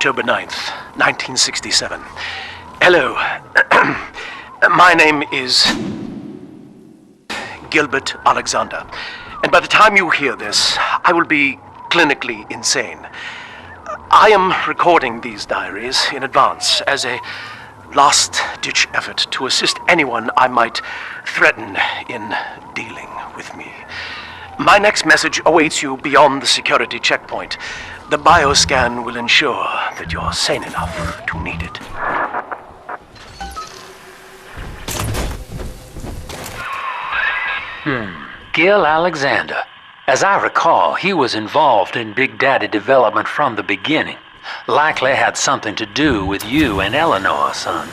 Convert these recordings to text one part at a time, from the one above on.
October 9th, 1967. Hello. My name is Gilbert Alexander. And by the time you hear this, I will be clinically insane. I am recording these diaries in advance as a last-ditch effort to assist anyone I might threaten in dealing with me. My next message awaits you beyond the security checkpoint. The bioscan will ensure that you're sane enough to need it. Gil Alexander. As I recall, he was involved in Big Daddy development from the beginning. Likely had something to do with you and Eleanor, son.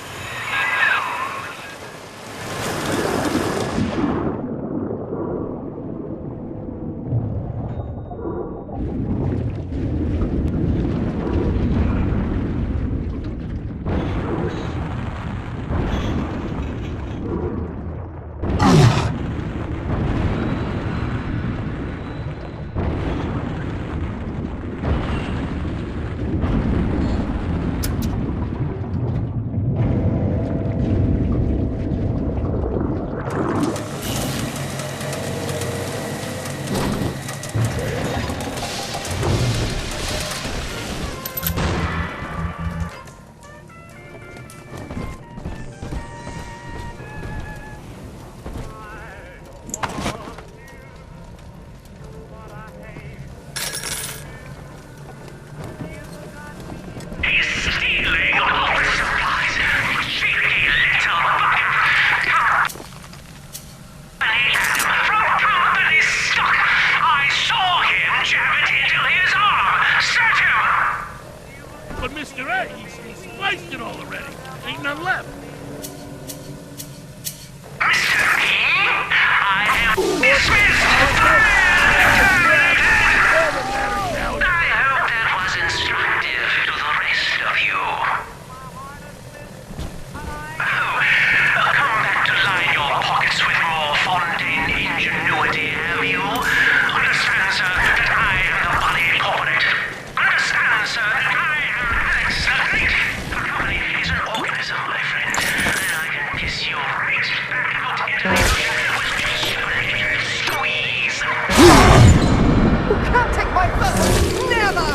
But Mr. A, he's spliced it all already. Ain't none left. Mr. A, I am dismissed. I hope that was instructive to the rest of you. Oh, come back to line your pockets with more Fontaine ingenuity, have you? Understand, sir, that I am the body corporate. Understand, sir, that I am Alex Great. The company is an organism, my friend. And I can piss you right back out into the ocean with just a squeeze. You can't take my foot! Never!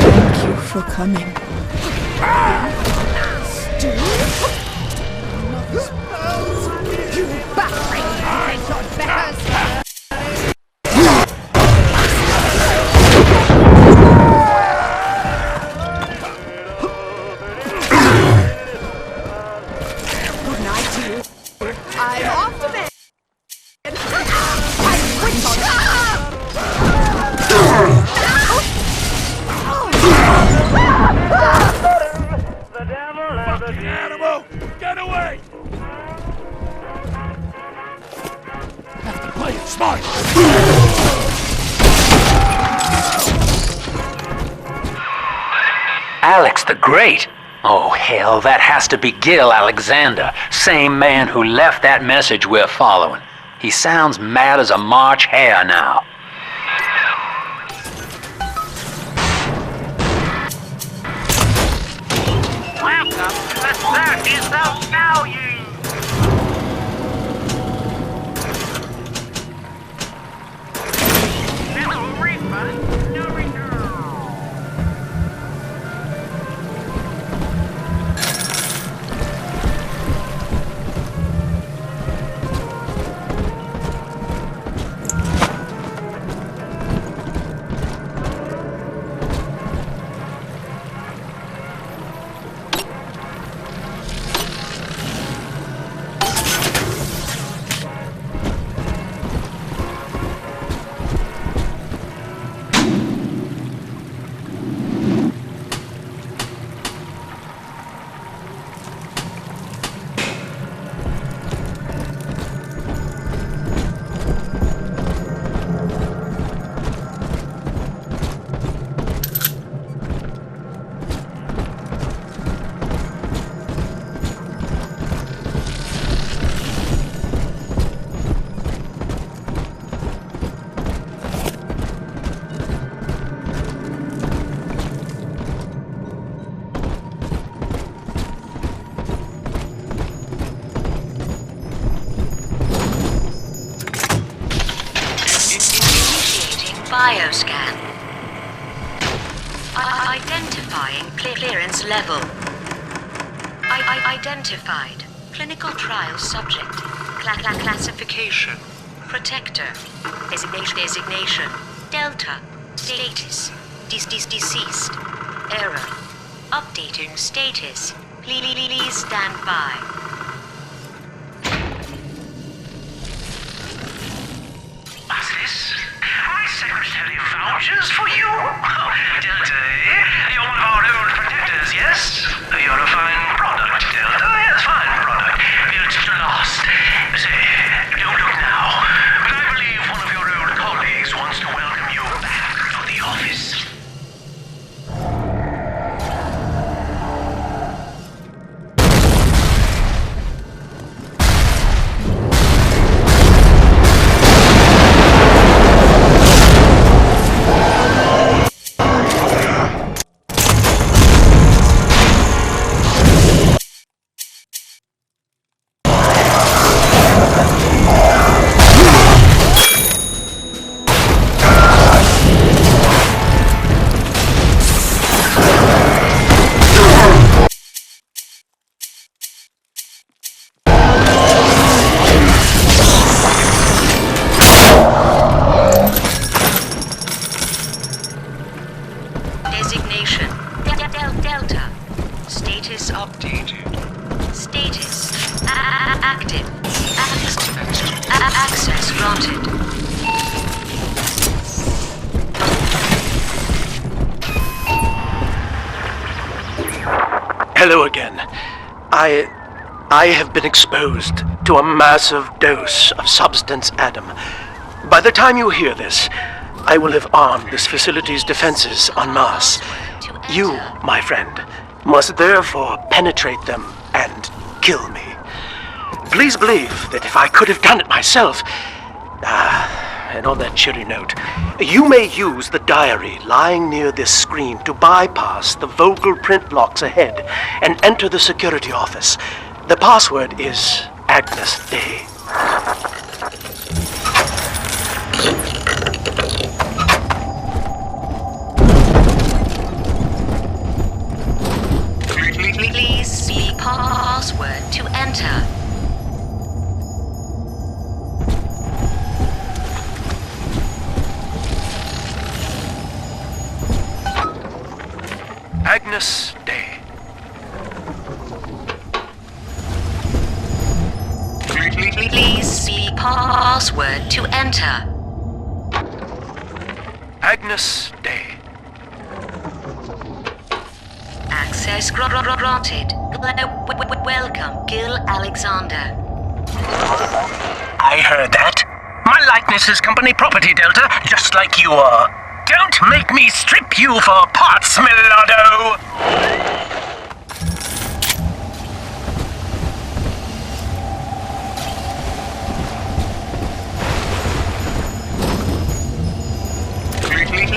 Thank you for coming. You battering your bears! Good night to you. I'm off to bed. I quit on Fucking animal! Get away! Have to play it smart. Alex the Great? Oh, hell, that has to be Gil Alexander, same man who left that message we're following. He sounds mad as a March hare now. Welcome to the Circus of Value. Little refund, no return. bioscan. Identifying clearance level. Identified. Clinical trial subject. Classification. Protector. Designation. Delta. Status. Deceased. Error. Updating status. Please stand by. What's this? My secretary vouches for you? Delta, eh? You're one of our old protectors, yes? You're a fine product, Delta. Yes, fine product. Built to last. Say, don't look now, but I believe one of your old colleagues wants to welcome you back to the office. Designation. Delta. Status updated. Status. Active. Access granted. Hello again. I have been exposed to a massive dose of Substance Adam. By the time you hear this, I will have armed this facility's defenses en masse. You, my friend, must therefore penetrate them and kill me. Please believe that if I could have done it myself... and on that cheery note, you may use the diary lying near this screen to bypass the vocal print locks ahead and enter the security office. The password is Agnes Day. Please see password to enter. Agnes Day. Please see password to enter. Agnes Day. Access granted. Welcome, Gil Alexander. I heard that. My likeness is company property, Delta, just like you are. Don't make me strip you for parts, Millardo!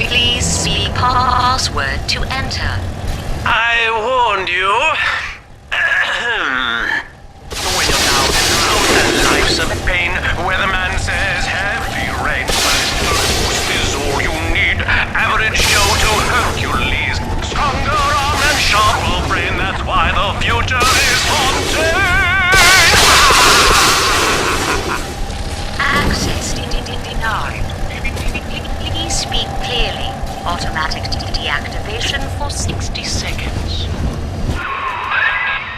Please see password to enter. I warned you. When you're down and out and life's a pain, weatherman says heavy rain. Boost is all you need. Average Joe to Hercules. Stronger arm and sharper brain. That's why the future is haunted. Access denied. Please speak clearly. Automatic deactivation for 60 seconds.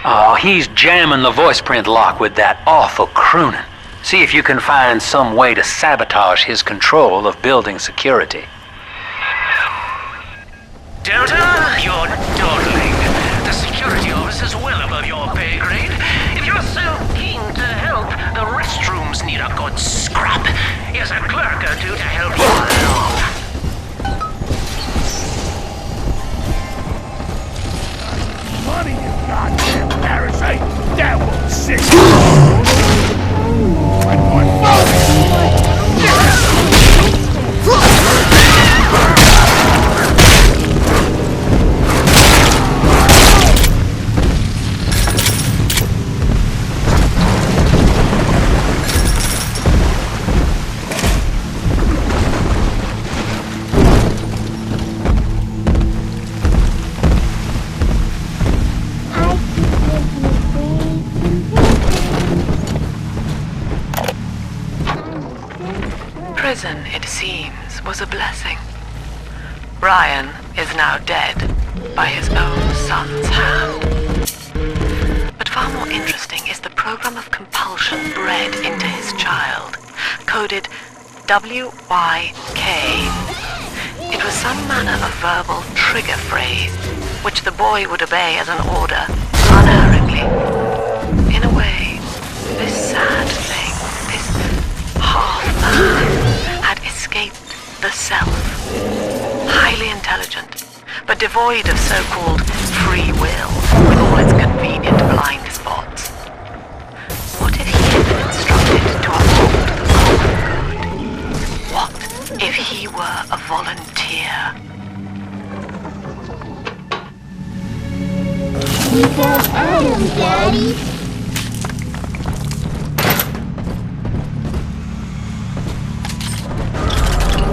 Oh, he's jamming the voice print lock with that awful crooning. See if you can find some way to sabotage his control of building security. Delta, you're dawdling. The security office is well above your pay grade. If you're so keen to help, the restrooms need a good scrub. Here's a clerk or two to help you along. Money, you goddamn parasite! That will sick! prison, it seems, was a blessing. Ryan is now dead by his own son's hand. But far more interesting is the program of compulsion bred into his child, coded WYK. It was some manner of verbal trigger phrase, which the boy would obey as an order, unerringly. In a way, this sad thing, this half-man, had escaped the self. Highly intelligent, but devoid of so-called free will, with all its convenient blind spots. What if he had been instructed to uphold the common good? What if he were a volunteer? We got Adam, Daddy.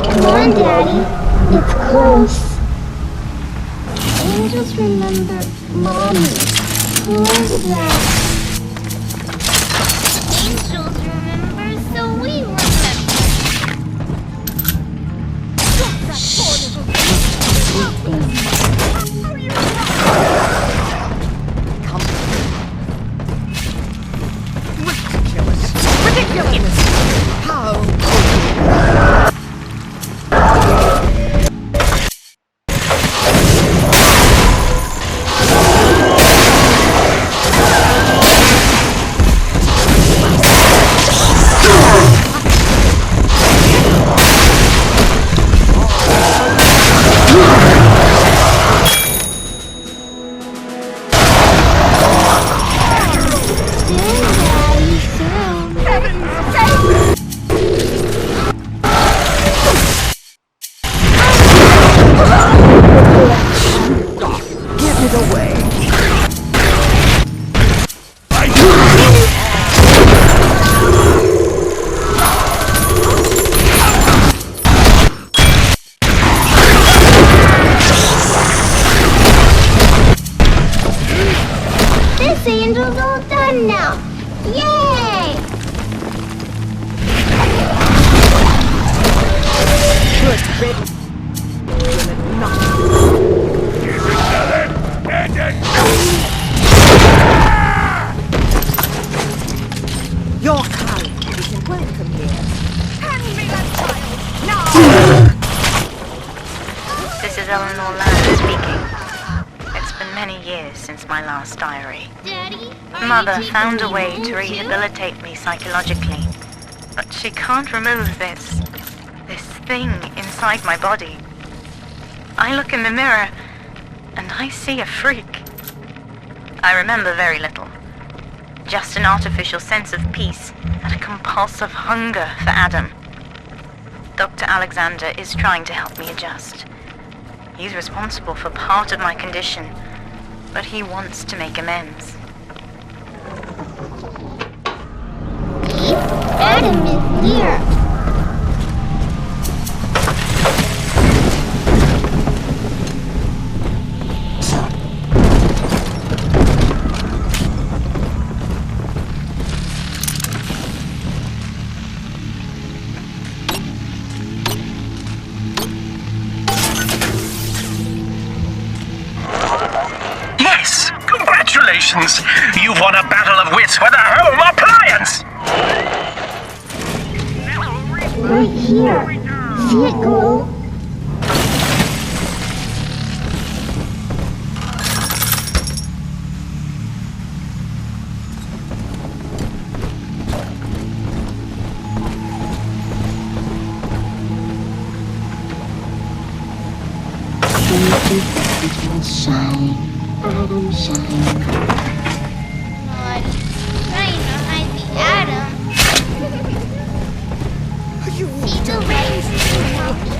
Come on, Daddy. It's close. Angels remember Mommy. Who is that? Angels remember, so we remember. Shh. Ridiculous! How? Angel's all done now. Yay! Good riddance. Your kind isn't welcome here. Hand me that child now! This is Eleanor Land speaking. It's been many years since my last diary. Daddy, Mother found a way to rehabilitate me psychologically, but she can't remove this thing inside my body. I look in the mirror, and I see a freak. I remember very little. Just an artificial sense of peace and a compulsive hunger for Adam. Dr. Alexander is trying to help me adjust. He's responsible for part of my condition, but he wants to make amends. Adam is here. Yes! Congratulations! You've won a battle of wits with a home appliance! Right here. See it glow? Shine, Adam, shine. Trying to hide the Adam. See the rays, Mommy.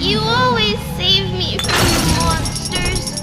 You always save me from the monsters.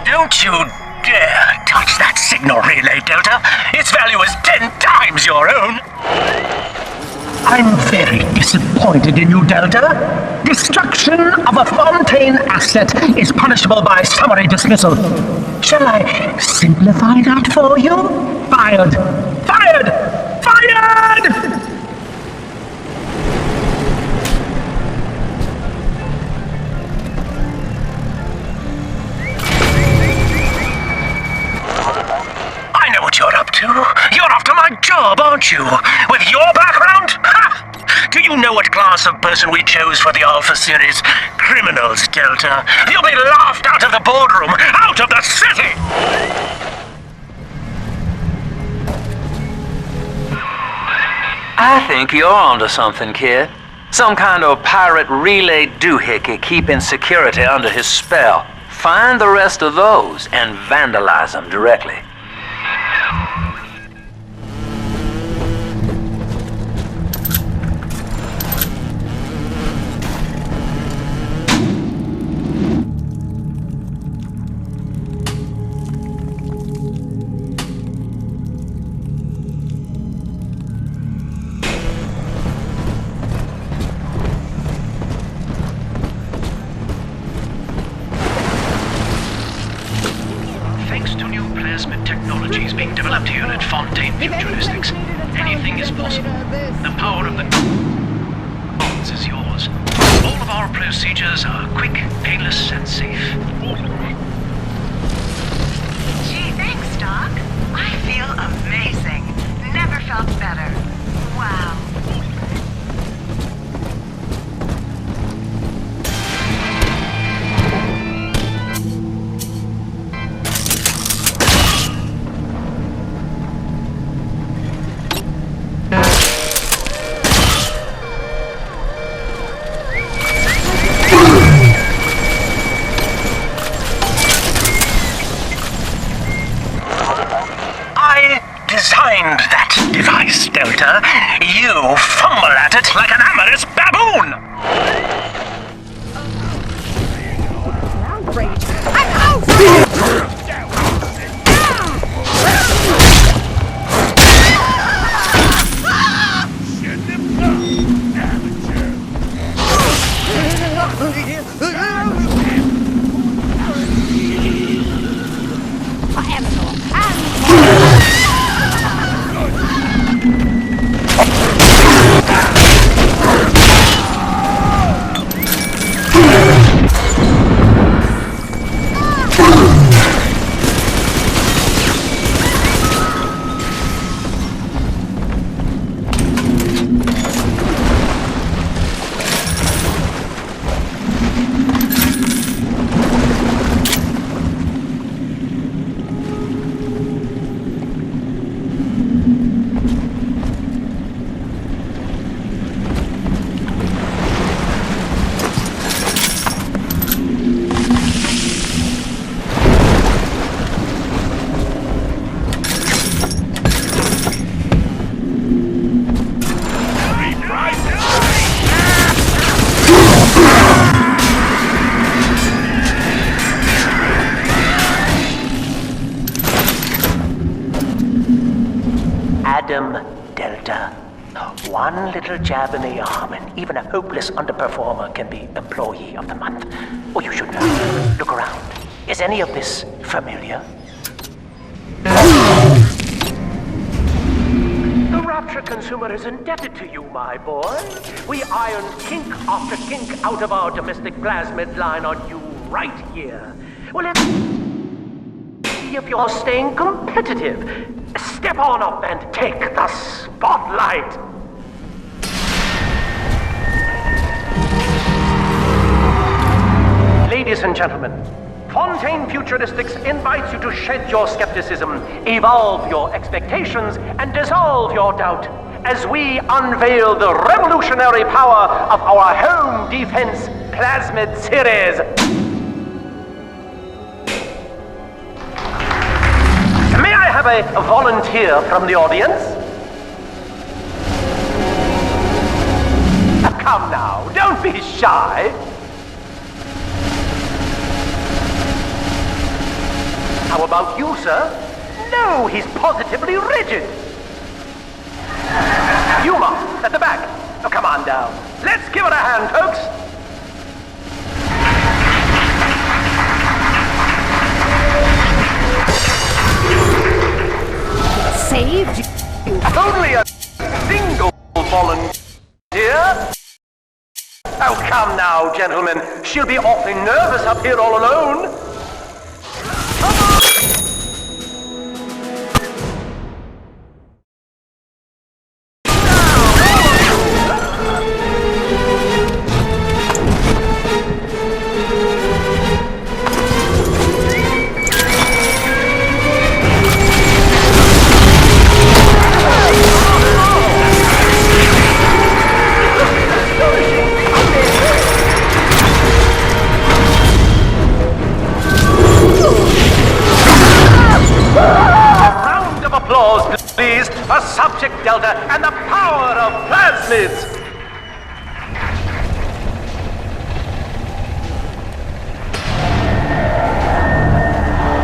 Don't you dare touch that signal relay, Delta. Its value is 10 times your own. I'm very disappointed in you, Delta. Destruction of a Fontaine asset is punishable by summary dismissal. Shall I simplify that for you? Fired! Fired! Fired! I know what you're up to. You're after my job, aren't you? With your background? Ha! Do you know what class of person we chose for the Alpha series? Criminals, Delta. You'll be laughed out of the boardroom, out of the city! I think you're onto something, kid. Some kind of pirate relay doohickey keeping security under his spell. Find the rest of those and vandalize them directly. Thanks to new plasmid technologies being developed here at Fontaine Futuristics, anything is possible. The power of the gods is yours. All of our procedures are quick, painless, and safe. Gee, thanks, Doc. I feel amazing. Never felt better. Wow. Designed that device, Delta. You fumble at it like an amorous baboon! Outrage! I'm outraged! Delta. One little jab in the arm, and even a hopeless underperformer can be Employee of the Month. Oh, you should know. Look around. Is any of this familiar? The Rapture Rapture consumer is indebted to you, my boy. We ironed kink after kink out of our domestic plasmid line on you right here. Well, let's see if you're staying competitive. Step on up and take the spotlight. Ladies and gentlemen, Fontaine Futuristics invites you to shed your skepticism, evolve your expectations, and dissolve your doubt as we unveil the revolutionary power of our home defense plasmid series. May I have a volunteer from the audience? Come now, don't be shy. How about you, sir? No, he's positively rigid. You, Mark, at the back. Oh, come on down. Let's give it a hand, folks. Saved you. Only a single volunteer? Oh, come now, gentlemen. She'll be awfully nervous up here all alone. Please, for Subject Delta and the power of plasmids!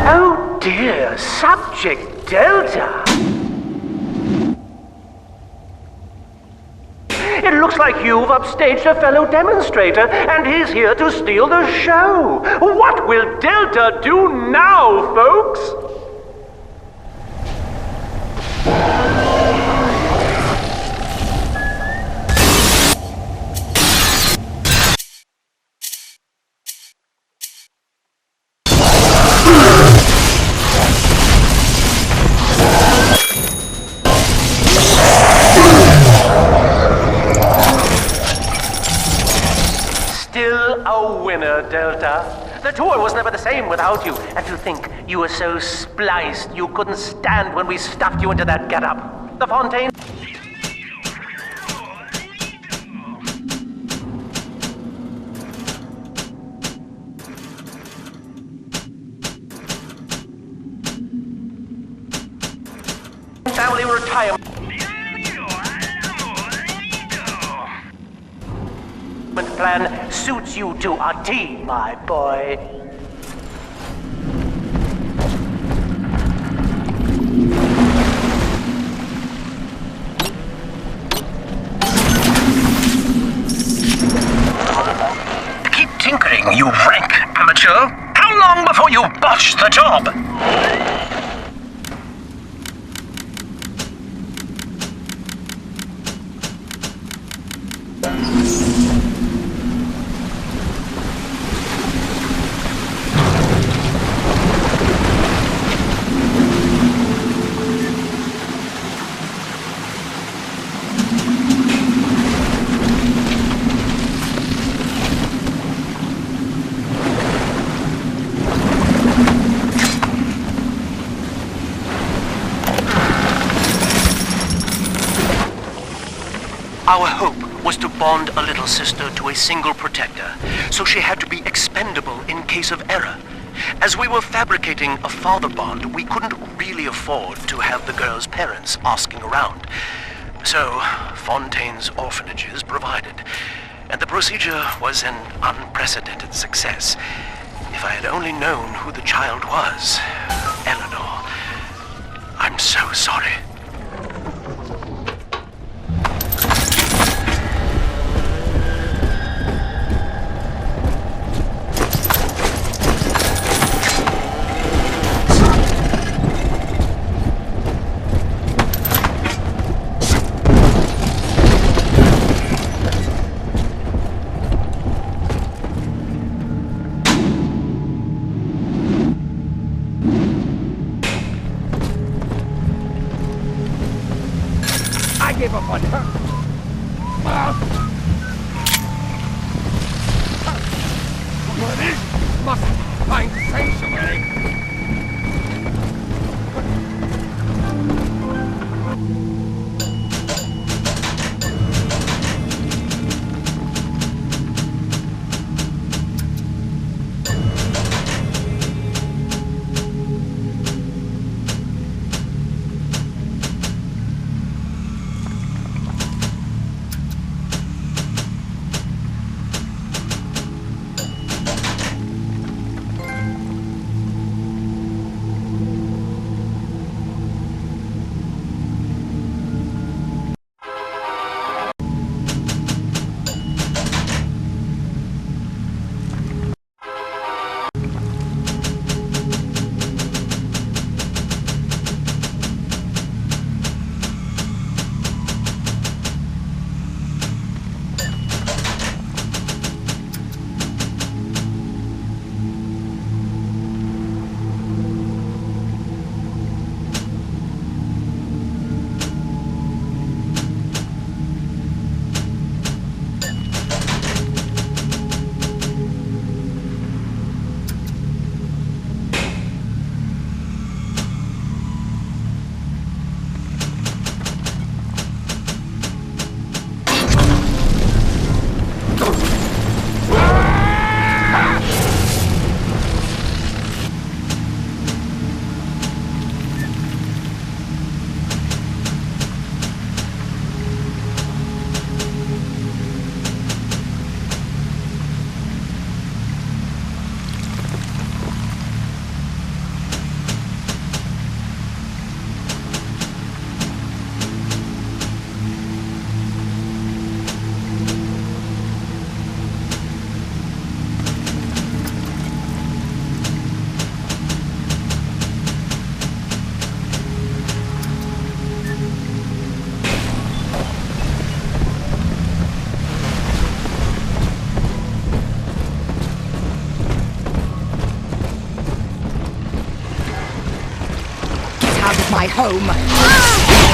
Oh dear, Subject Delta! It looks like you've upstaged a fellow demonstrator, and he's here to steal the show! What will Delta do now, folks? Still a winner, Delta. The tour was never the same without you. And to think you were so spliced you couldn't stand when we stuffed you into that getup. The Fontaine... family retirement plan suits you to a T, my boy. Keep tinkering, you rank amateur. How long before you botch the job? Our hope was to bond a little sister to a single protector, so she had to be expendable in case of error. As we were fabricating a father bond, we couldn't really afford to have the girl's parents asking around. So, Fontaine's orphanages provided, and the procedure was an unprecedented success. If I had only known who the child was, Eleanor, I'm so sorry. Money must find sanctuary. My home.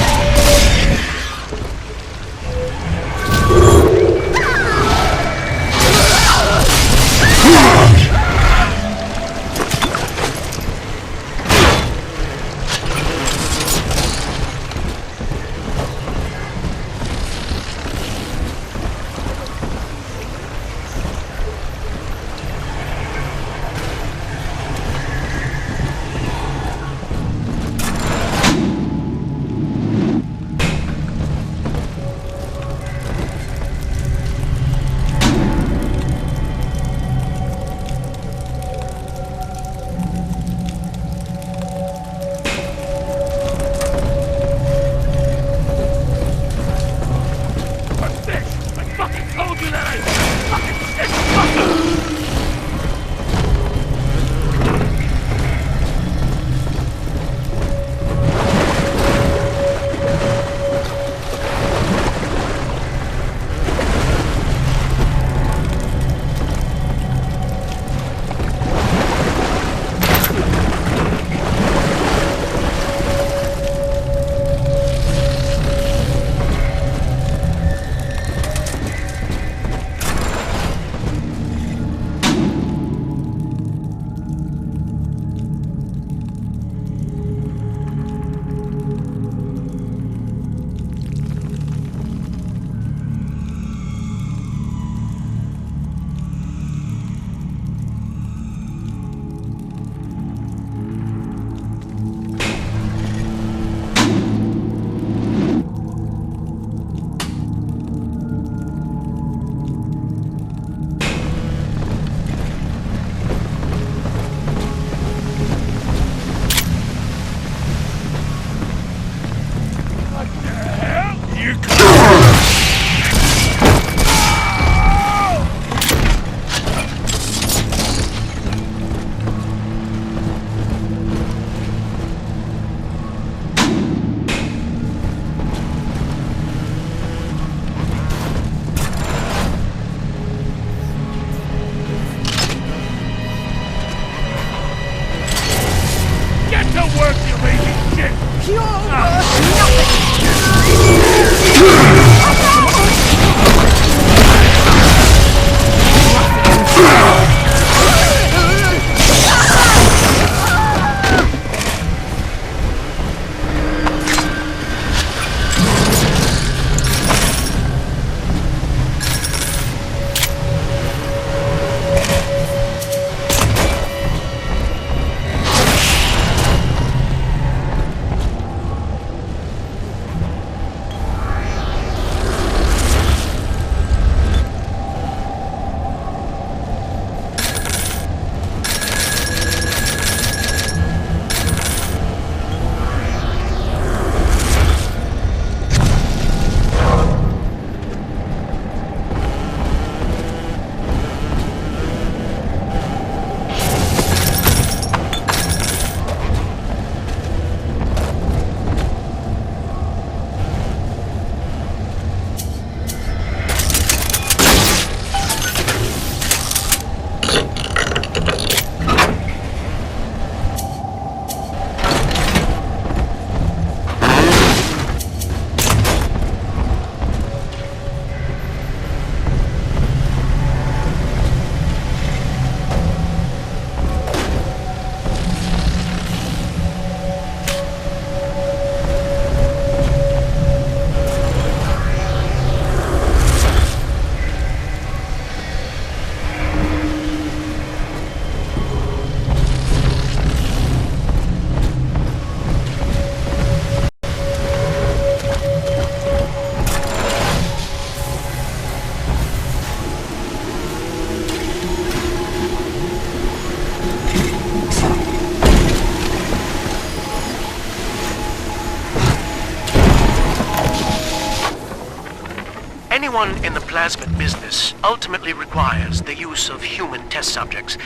plasmid business ultimately requires the use of human test subjects.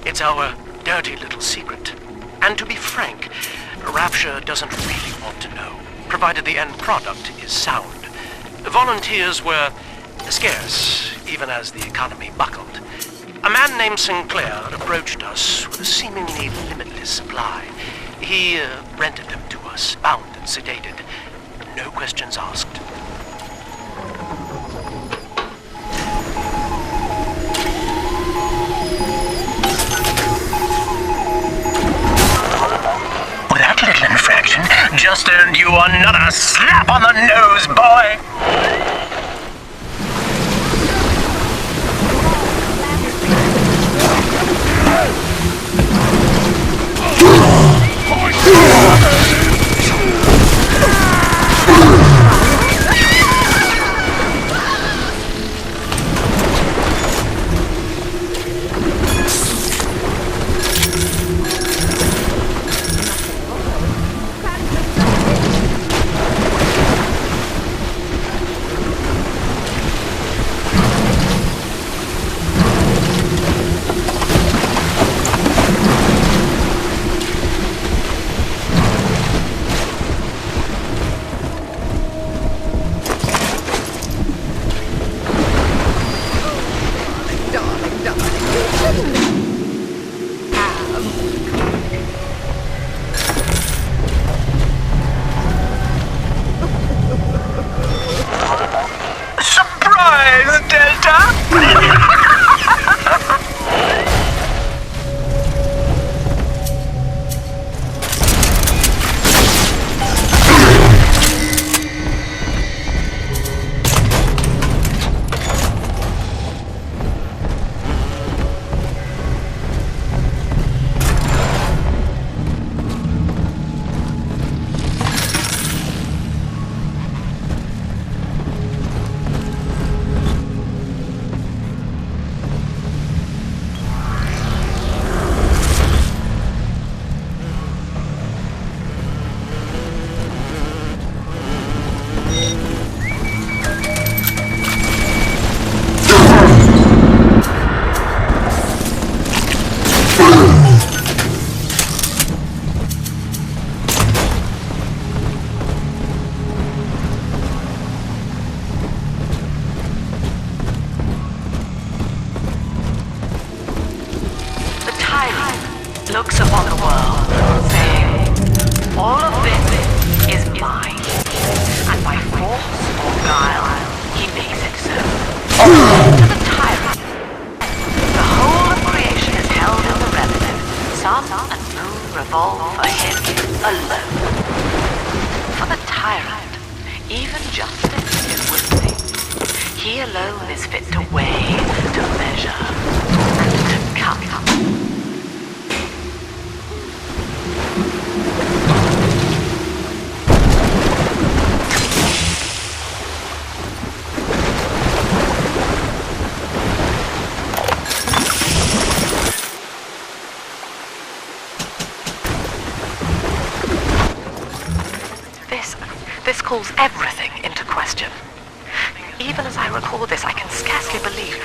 It's our dirty little secret. And to be frank, Rapture doesn't really want to know, provided the end product is sound. Volunteers were scarce, even as the economy buckled. A man named Sinclair approached us with a seemingly limitless supply. He rented them to us, bound and sedated. No questions asked. That little infraction just earned you another slap on the nose, boy! Looks upon the world, saying, all of this is mine, and by force or guile, he makes it so. To the tyrant, the whole of creation is held in the relative. Sun and moon revolve for him alone. For the tyrant, even justice is within. He alone is fit to weigh, to measure, and to count. This calls everything into question. Even as I record this, I can scarcely believe.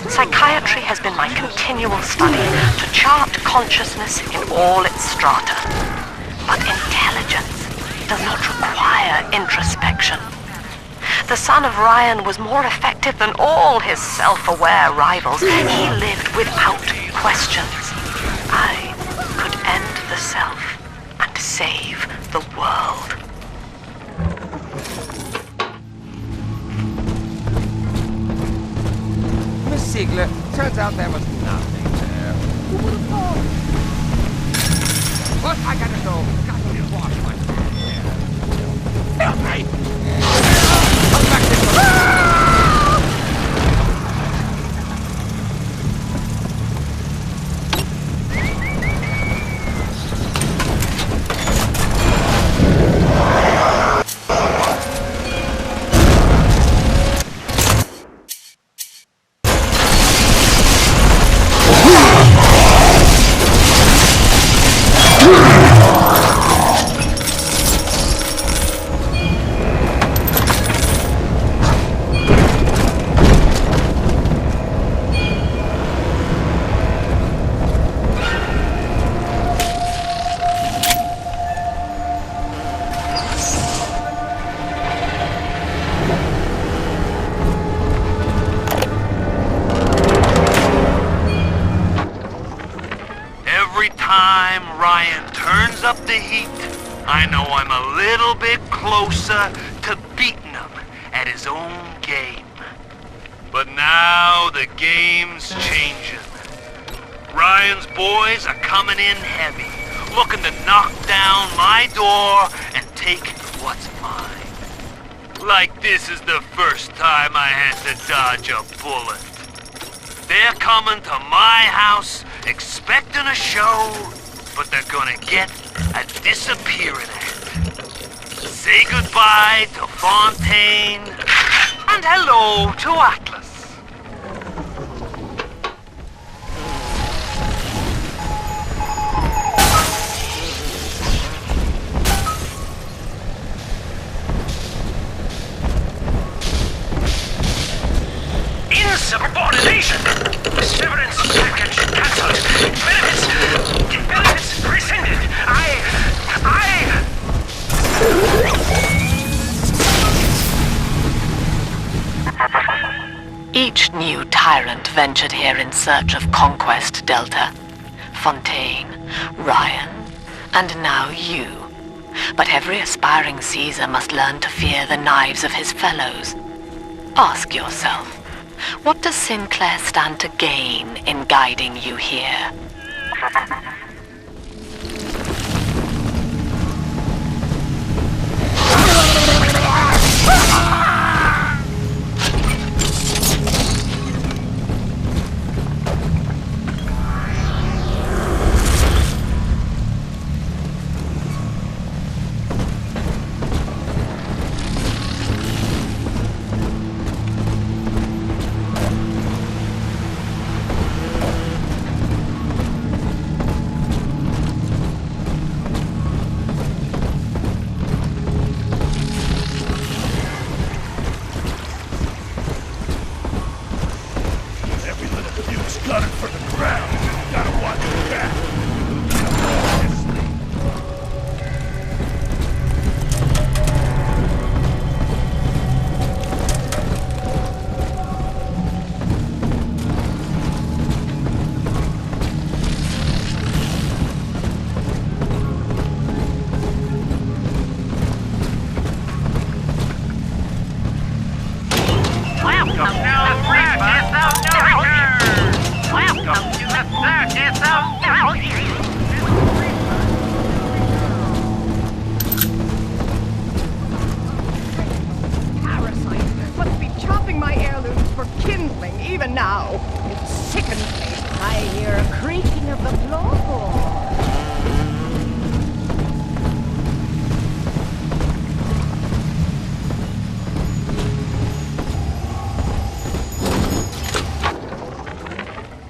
Psychiatry has been my continual study to chart consciousness in all its strata. But intelligence does not require introspection. The son of Ryan was more effective than all his self-aware rivals. He lived without questions. I could end the self and save the world. Miss Ziegler, turns out there was nothing there. Who would have thought? But I gotta go. Gotta wash my hair. Help me! Come back this way. every time Ryan turns up the heat, I know I'm a little bit closer to beating him at his own game. But now the game's changing. Ryan's boys are coming in heavy, looking to knock down my door and take what's mine. Like this is the first time I had to dodge a bullet. They're coming to my house expecting a show, but they're gonna get a disappearing act. Say goodbye to Fontaine, and hello to Atlas. Insubordination! Severance package cancelled. Benefits rescinded. Each new tyrant ventured here in search of conquest, Delta. Fontaine, Ryan, and now you. But every aspiring Caesar must learn to fear the knives of his fellows. Ask yourself, what does Sinclair stand to gain in guiding you here?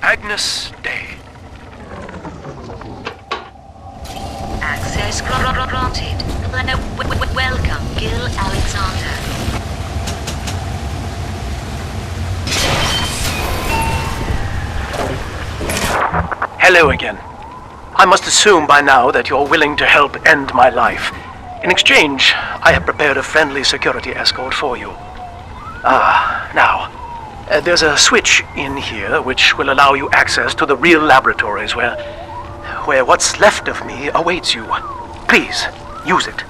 Agnes Day. Access granted. Welcome, Gil Alexander. Hello again. I must assume by now that you're willing to help end my life. In exchange, I have prepared a friendly security escort for you. Now, there's a switch in here which will allow you access to the real laboratories where what's left of me awaits you. Please, use it.